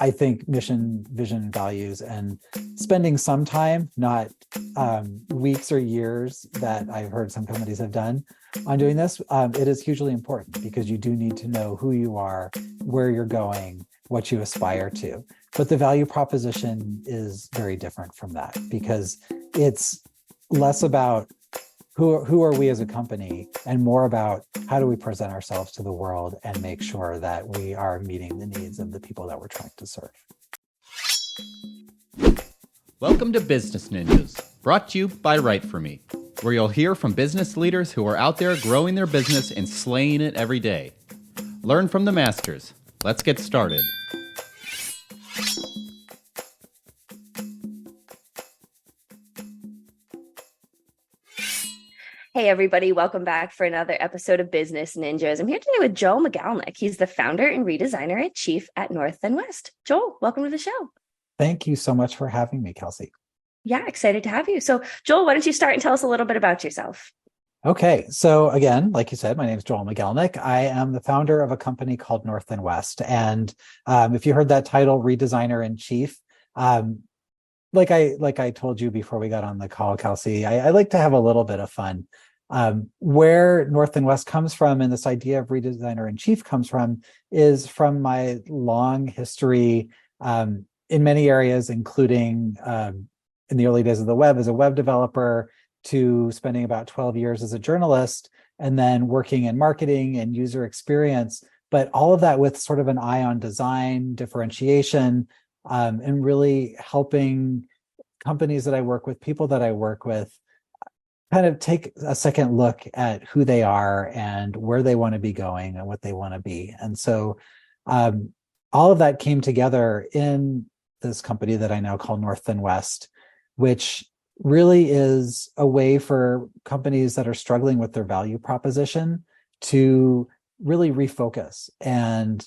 I think mission, vision, and values, and spending some time, not weeks or years that I've heard some companies have done on doing this, it is hugely important because you do need to know who you are, where you're going, what you aspire to. But the value proposition is very different from that because it's less about who are we as a company and more about how do we present ourselves to the world and make sure that we are meeting the needs of the people that we're trying to serve. Welcome to Business Ninjas, brought to you by WriteForMe, where you'll hear from business leaders who are out there growing their business and slaying it every day. Learn from the masters. Let's get started. Hey everybody, welcome back for another episode of Business Ninjas. I'm here today with Joel Magalnick. He's the founder and Redesigner-in-Chief at North and West. Joel, welcome to the show. Thank you so much for having me, Kelsey. Yeah, excited to have you. So Joel, why don't you start and tell us a little bit about yourself? Okay, so again, like you said, my name is Joel Magalnick. I am the founder of a company called North and West. And if you heard that title, Redesigner-in-Chief, like I told you before we got on the call, Kelsey, I like to have a little bit of fun. Where North and West comes from and this idea of Redesigner-in-Chief comes from is from my long history in many areas, including in the early days of the web as a web developer, to spending about 12 years as a journalist, and then working in marketing and user experience, but all of that with sort of an eye on design, differentiation, and really helping companies that I work with, people that I work with, kind of take a second look at who they are and where they want to be going and what they want to be. And so all of that came together in this company that I now call North and West, which really is a way for companies that are struggling with their value proposition to really refocus and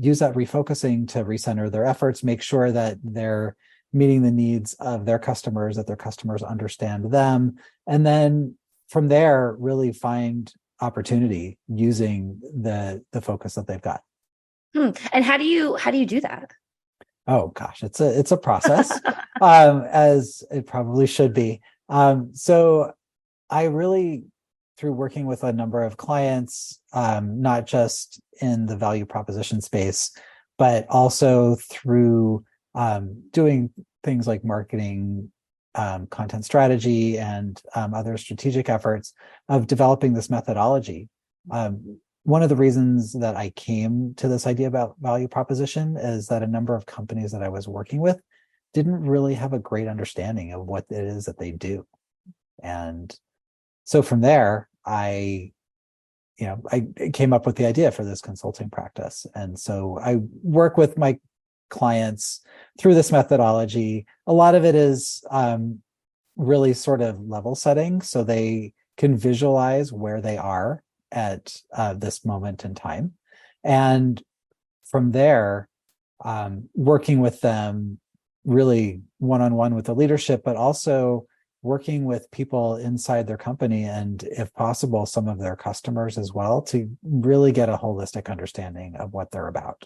use that refocusing to recenter their efforts, make sure that they're meeting the needs of their customers, that their customers understand them, and then from there really find opportunity using the focus that they've got. And how do you do that? Oh gosh, it's a process, as it probably should be. So I really, through working with a number of clients, not just in the value proposition space, but also through doing things like marketing, content strategy, and other strategic efforts of developing this methodology. One of the reasons that I came to this idea about value proposition is that a number of companies that I was working with didn't really have a great understanding of what it is that they do. And so from there, I came up with the idea for this consulting practice. And so I work with my clients through this methodology. A lot of it is really sort of level setting, so they can visualize where they are at this moment in time. And from there, working with them really one-on-one with the leadership, but also working with people inside their company and, if possible, some of their customers as well, to really get a holistic understanding of what they're about.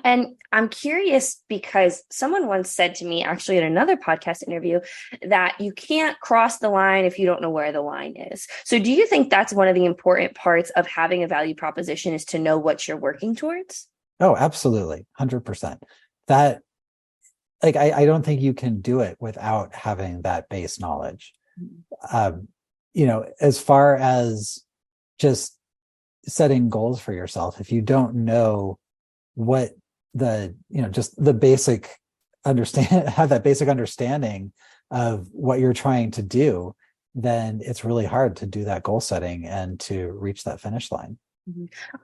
And I'm curious because someone once said to me, actually in another podcast interview, that you can't cross the line if you don't know where the line is. So do you think that's one of the important parts of having a value proposition, is to know what you're working towards? Oh, absolutely. 100%. That, like, I don't think you can do it without having that base knowledge. As far as just setting goals for yourself, if you don't know what just the basic have that basic understanding of what you're trying to do, then it's really hard to do that goal setting and to reach that finish line.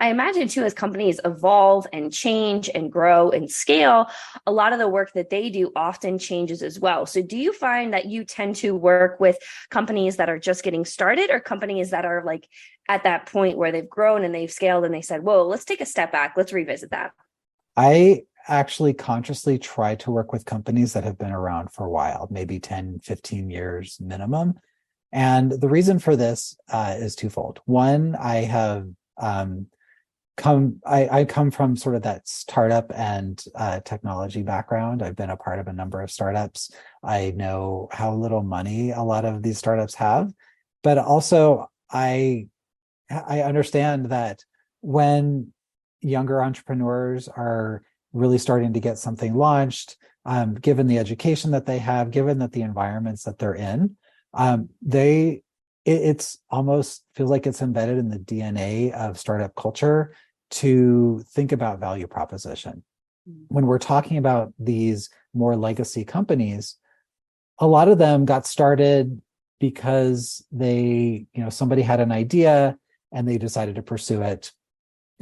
I imagine too, as companies evolve and change and grow and scale, a lot of the work that they do often changes as well. So do you find that you tend to work with companies that are just getting started, or companies that are like at that point where they've grown and they've scaled and they said, whoa, let's take a step back, let's revisit that? I actually consciously try to work with companies that have been around for a while, maybe 10, 15 years minimum. And the reason for this is twofold. One, I have I come from sort of that startup and technology background. I've been a part of a number of startups. I know how little money a lot of these startups have, but also I understand that when younger entrepreneurs are really starting to get something launched, given the education that they have, given that the environments that they're in, it's almost feels like it's embedded in the DNA of startup culture to think about value proposition. When we're talking about these more legacy companies, a lot of them got started because somebody had an idea and they decided to pursue it.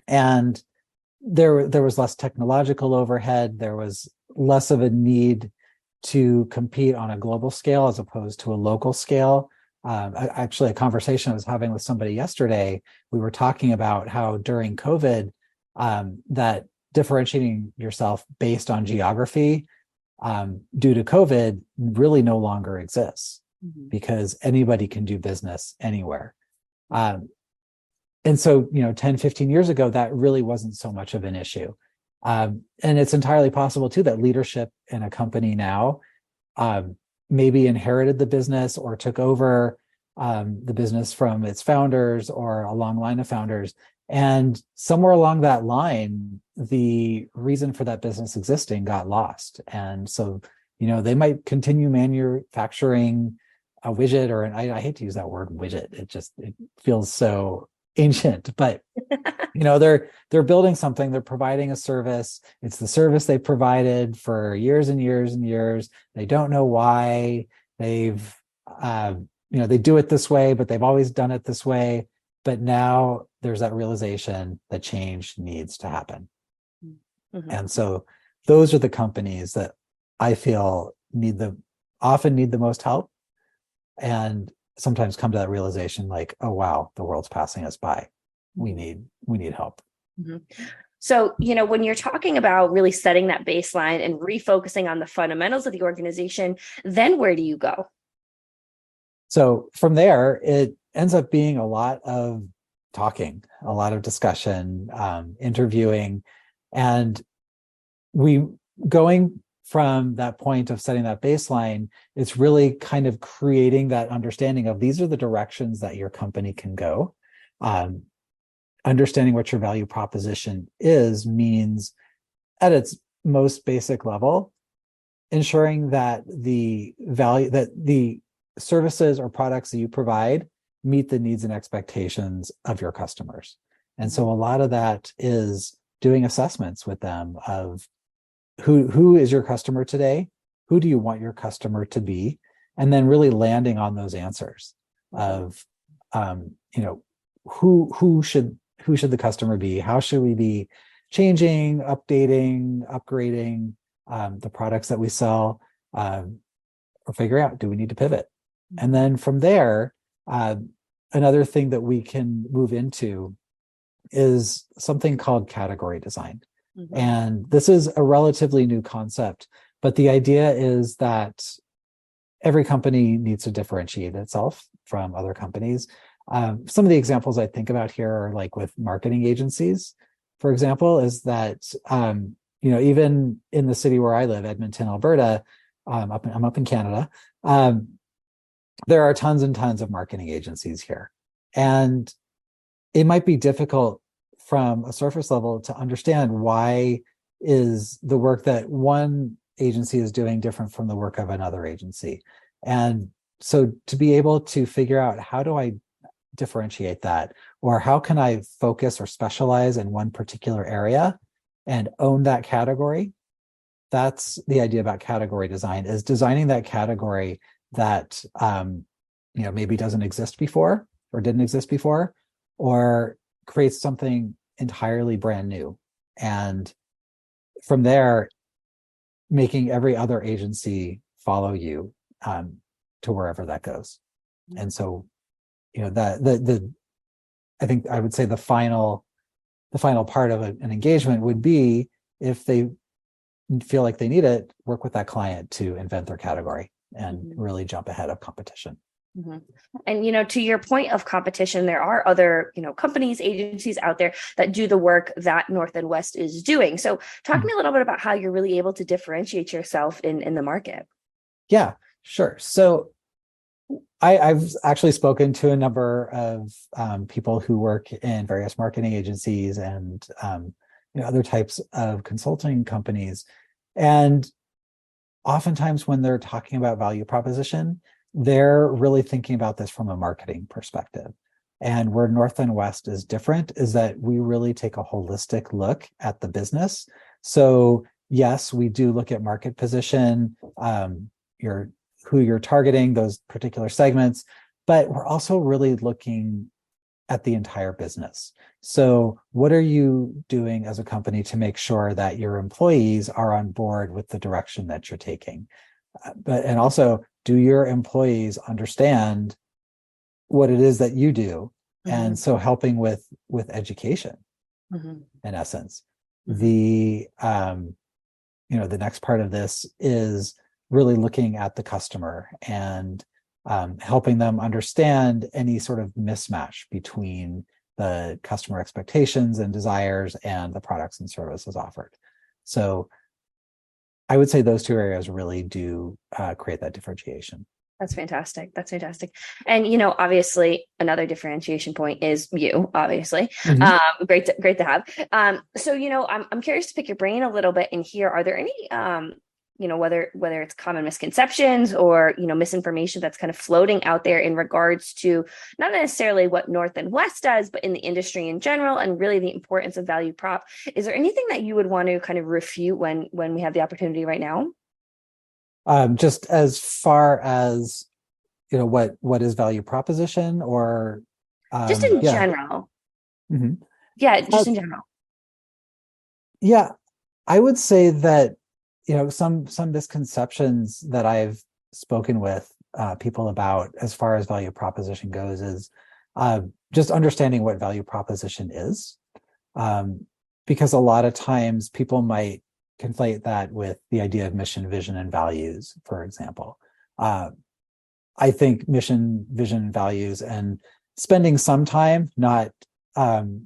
And there was less technological overhead. There was less of a need to compete on a global scale as opposed to a local scale. Actually, a conversation I was having with somebody yesterday, we were talking about how during COVID, that differentiating yourself based on geography due to COVID really no longer exists because anybody can do business anywhere. And so, 10, 15 years ago, that really wasn't so much of an issue. And it's entirely possible, too, that leadership in a company now maybe inherited the business or took over the business from its founders or a long line of founders. And somewhere along that line, the reason for that business existing got lost. And so, they might continue manufacturing a widget, or I hate to use that word widget. It feels so ancient, but they're building something, they're providing a service. It's the service they provided for years and years and years. They don't know why they've they do it this way, but they've always done it this way. But now there's that realization that change needs to happen. And so those are the companies that I feel often need the most help, and sometimes come to that realization like, oh wow, the world's passing us by. We need help. So, when you're talking about really setting that baseline and refocusing on the fundamentals of the organization, then where do you go? So from there, it ends up being a lot of talking, a lot of discussion, interviewing, and going from that point of setting that baseline, it's really kind of creating that understanding of these are the directions that your company can go. Understanding what your value proposition is means, at its most basic level, ensuring that the services or products that you provide meet the needs and expectations of your customers. And so a lot of that is doing assessments with them of who is your customer today? Who do you want your customer to be? And then really landing on those answers of, who should the customer be? How should we be changing, updating, upgrading the products that we sell, or figure out, do we need to pivot? And then from there, another thing that we can move into is something called category design. And this is a relatively new concept, but the idea is that every company needs to differentiate itself from other companies. Some of the examples I think about here are like with marketing agencies, for example, is that, even in the city where I live, Edmonton, Alberta, I'm up in Canada, there are tons and tons of marketing agencies here. And it might be difficult from a surface level to understand why is the work that one agency is doing different from the work of another agency. And so to be able to figure out, how do I differentiate that, or how can I focus or specialize in one particular area and own that category? That's the idea about category design, is designing that category that maybe doesn't exist before or didn't exist before, or creates something entirely brand new. And from there, making every other agency follow you to wherever that goes. And so, I think I would say the final part of an engagement would be, if they feel like they need it, work with that client to invent their category and really jump ahead of competition. Mhm. And, to your point of competition, there are other, companies, agencies out there that do the work that North and West is doing. So talk to me a little bit about how you're really able to differentiate yourself in the market. Yeah, sure. So I've actually spoken to a number of people who work in various marketing agencies and other types of consulting companies. And oftentimes when they're talking about value proposition, they're really thinking about this from a marketing perspective. And where North and West is different is that we really take a holistic look at the business. So yes, we do look at market position, your who you're targeting, those particular segments, but we're also really looking at the entire business. So what are you doing as a company to make sure that your employees are on board with the direction that you're taking? And also, do your employees understand what it is that you do? And so helping with education, in essence. The the next part of this is really looking at the customer and helping them understand any sort of mismatch between the customer expectations and desires and the products and services offered. So I would say those two areas really do create that differentiation. That's fantastic. That's fantastic. And obviously, another differentiation point is you. Obviously, great to have. So I'm curious to pick your brain a little bit and hear. Are there any whether it's common misconceptions or misinformation that's kind of floating out there in regards to not necessarily what North and West does, but in the industry in general, and really the importance of value prop? Is there anything that you would want to kind of refute when we have the opportunity right now? Just as far as what is value proposition, or Just in general. Mhm. Yeah, just in general. Yeah, I would say that some misconceptions that I've spoken with people about as far as value proposition goes is just understanding what value proposition is, because a lot of times people might conflate that with the idea of mission, vision, and values, for example. I think mission, vision, and values, and spending some time, not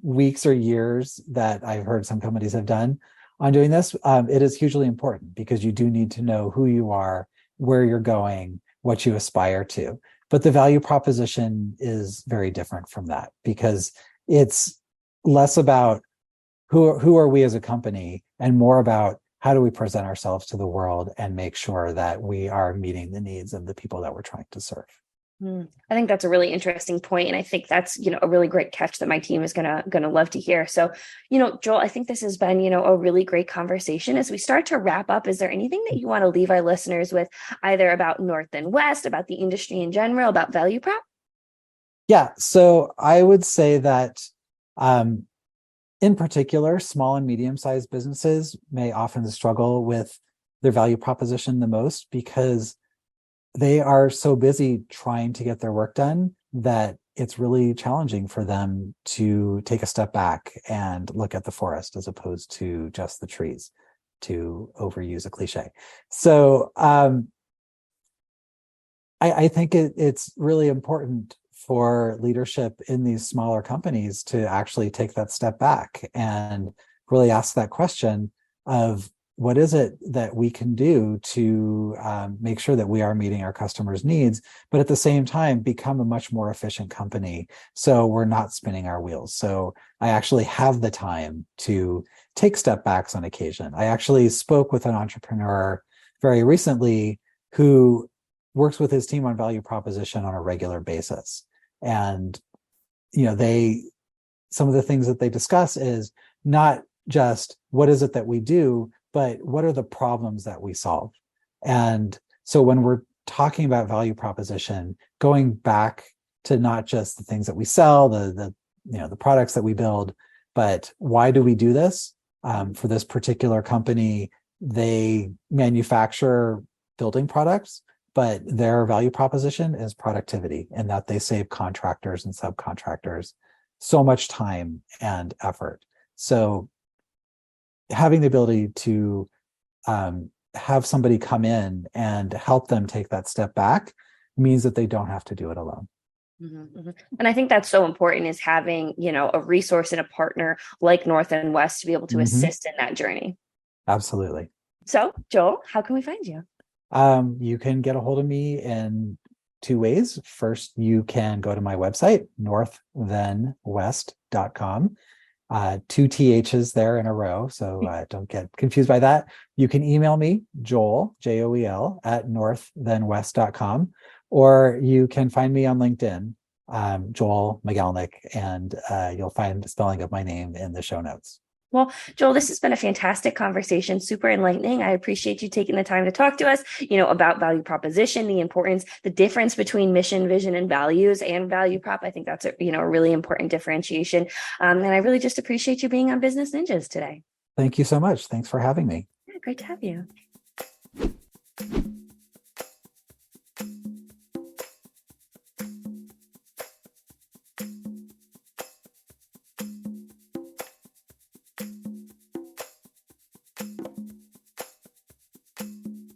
weeks or years that I've heard some companies have done on doing this, it is hugely important because you do need to know who you are, where you're going, what you aspire to. But the value proposition is very different from that because it's less about who are we as a company and more about how do we present ourselves to the world and make sure that we are meeting the needs of the people that we're trying to serve. I think that's a really interesting point, and I think that's a really great catch that my team is gonna love to hear. So, Joel, I think this has been a really great conversation. As we start to wrap up, is there anything that you want to leave our listeners with, either about North and West, about the industry in general, about value prop? Yeah, so I would say that in particular, small and medium-sized businesses may often struggle with their value proposition the most because they are so busy trying to get their work done that it's really challenging for them to take a step back and look at the forest as opposed to just the trees, to overuse a cliche. So I think it's really important for leadership in these smaller companies to actually take that step back and really ask that question of what is it that we can do to make sure that we are meeting our customers' needs, but at the same time become a much more efficient company so we're not spinning our wheels. So I actually have the time to take step backs on occasion. I actually spoke with an entrepreneur very recently who works with his team on value proposition on a regular basis. And some of the things that they discuss is not just what is it that we do, but what are the problems that we solve? And so when we're talking about value proposition, going back to not just the things that we sell, the products that we build, but why do we do this? For this particular company, they manufacture building products, but their value proposition is productivity, and that they save contractors and subcontractors so much time and effort. So having the ability to have somebody come in and help them take that step back means that they don't have to do it alone. Mm-hmm, mm-hmm. And I think that's so important, is having, a resource and a partner like North and West to be able to assist in that journey. Absolutely. So, Joel, how can we find you? You can get a hold of me in two ways. First, you can go to my website, norththenwest.com. Two THs there in a row, so don't get confused by that. You can email me, Joel, Joel, at norththenwest.com, or you can find me on LinkedIn, Joel Magalnick, and you'll find the spelling of my name in the show notes. Well, Joel, this has been a fantastic conversation, super enlightening. I appreciate you taking the time to talk to us, about value proposition, the importance, the difference between mission, vision, and values and value prop. I think that's a really important differentiation. And I really just appreciate you being on Business Ninjas today. Thank you so much. Thanks for having me. Yeah, great to have you.